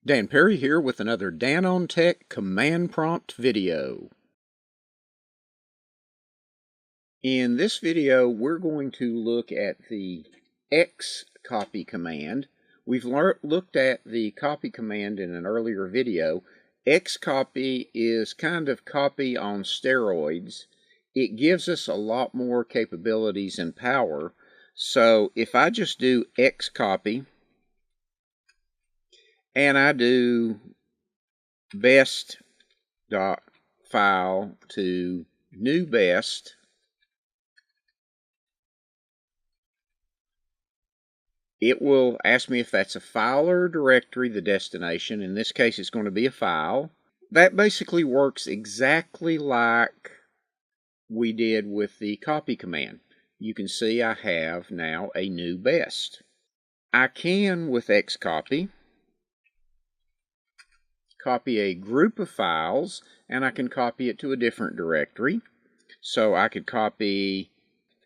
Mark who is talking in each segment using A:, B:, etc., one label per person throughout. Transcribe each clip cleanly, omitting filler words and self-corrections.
A: Dan Perry here with another Dan on Tech command prompt video. In this video, we're going to look at the xcopy command. We've looked at the copy command in an earlier video. Xcopy is kind of copy on steroids. It gives us a lot more capabilities and power. So if I just do xcopy, and I do best dot file to new best, it will ask me if that's a file or a directory, the destination. In this case, it's going to be a file. That basically works exactly like we did with the copy command. You can see I have now a new best. I can, with xcopy, copy a group of files, and I can copy it to a different directory. So I could copy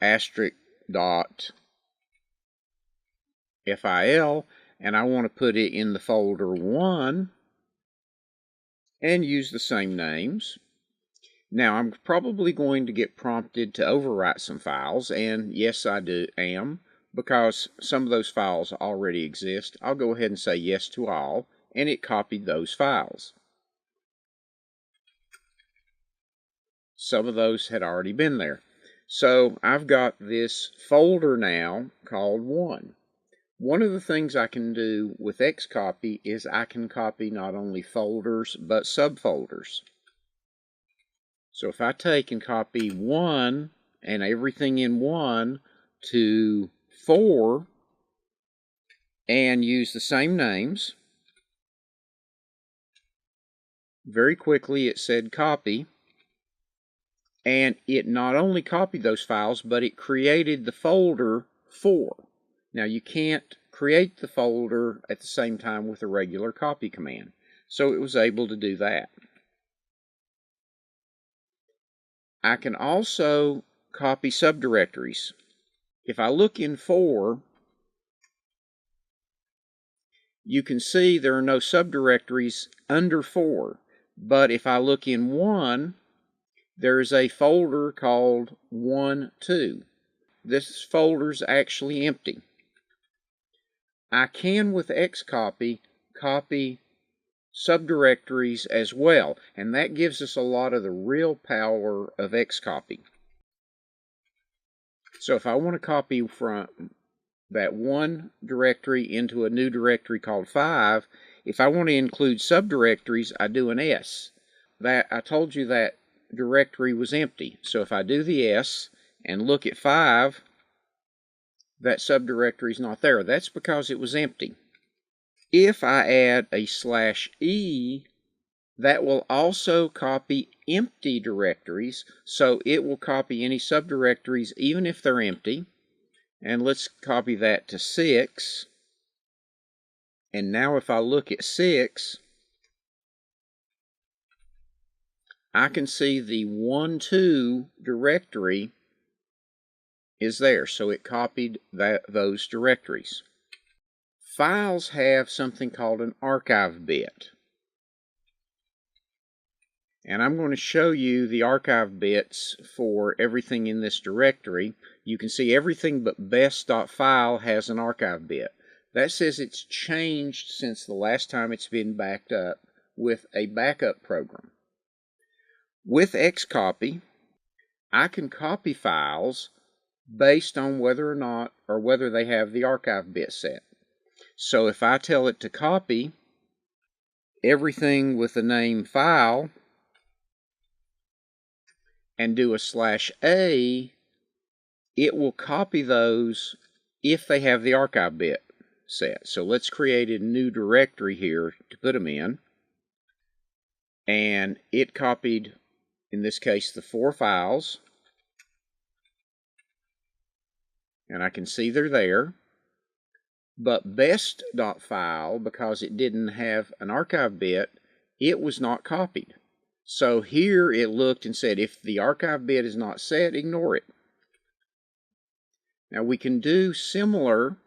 A: asterisk dot fil, and I want to put it in the folder 1 and use the same names. Now I'm probably going to get prompted to overwrite some files, and yes, I am, because some of those files already exist. I'll go ahead and say yes to all, and it copied those files. Some of those had already been there. So I've got this folder now called 1. One of the things I can do with xcopy is I can copy not only folders but subfolders. So if I take and copy 1 and everything in 1 to 4 and use the same names, very quickly it said copy, and it not only copied those files, but it created the folder 4. Now you can't create the folder at the same time with a regular copy command, so it was able to do that. I can also copy subdirectories. If I look in 4, you can see there are no subdirectories under 4, but if I look in 1, there is a folder called 1.2. This folder's actually empty. I can, with xcopy, copy subdirectories as well, and that gives us a lot of the real power of xcopy. So if I want to copy from that one directory into a new directory called 5, if I want to include subdirectories, I do an S. That I told you that directory was empty. So if I do the S and look at 5, that subdirectory is not there. That's because it was empty. If I add a /E, that will also copy empty directories, so it will copy any subdirectories even if they're empty. And let's copy that to 6. And now if I look at 6, I can see the 1.2 directory is there, so it copied those directories. Files have something called an archive bit. And I'm going to show you the archive bits for everything in this directory. You can see everything but best.file has an archive bit. That says it's changed since the last time it's been backed up with a backup program. With xcopy, I can copy files based on whether or not, or whether they have the archive bit set. So if I tell it to copy everything with the name file and do a /A, it will copy those if they have the archive bit set. So let's create a new directory here to put them in. And it copied, in this case, the 4 files. And I can see they're there. But best.file, because it didn't have an archive bit, it was not copied. So here it looked and said, if the archive bit is not set, ignore it. Now we can do similar.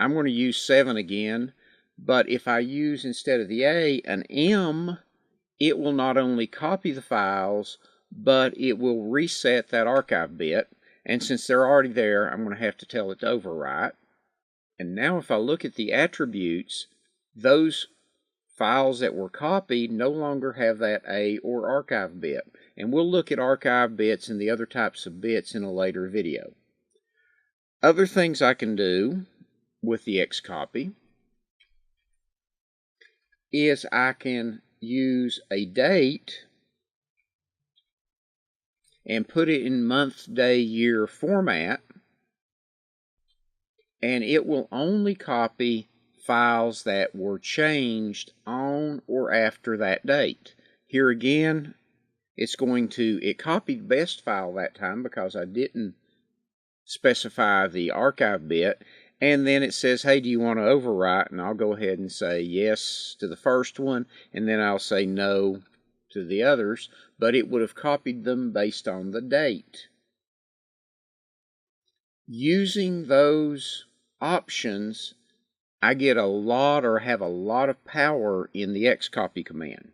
A: I'm going to use 7 again. But if I use, instead of the A, an M, it will not only copy the files, but it will reset that archive bit. And since they're already there, I'm going to have to tell it to overwrite. And now if I look at the attributes, those files that were copied no longer have that A or archive bit. And we'll look at archive bits and the other types of bits in a later video. Other things I can do with the xcopy is I can use a date and put it in month, day, year format, and it will only copy files that were changed on or after that date. Here again, it copied best file that time because I didn't specify the archive bit, and then it says, hey, do you want to overwrite? And I'll go ahead and say yes to the first one, and then I'll say no to the others, but it would have copied them based on the date. Using those options, I get a lot, or have a lot, of power in the xcopy command.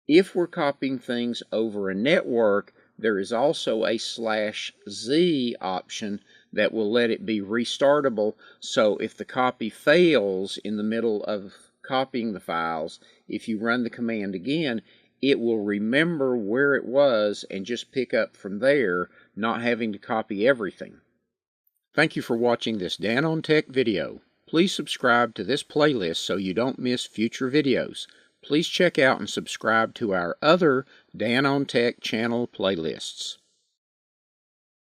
A: If we're copying things over a network, there is also a /Z option that will let it be restartable, so if the copy fails in the middle of copying the files, if you run the command again, it will remember where it was and just pick up from there, not having to copy everything. Thank you for watching this Dan on Tech video. Please subscribe to this playlist so you don't miss future videos. Please check out and subscribe to our other Dan on Tech channel playlists.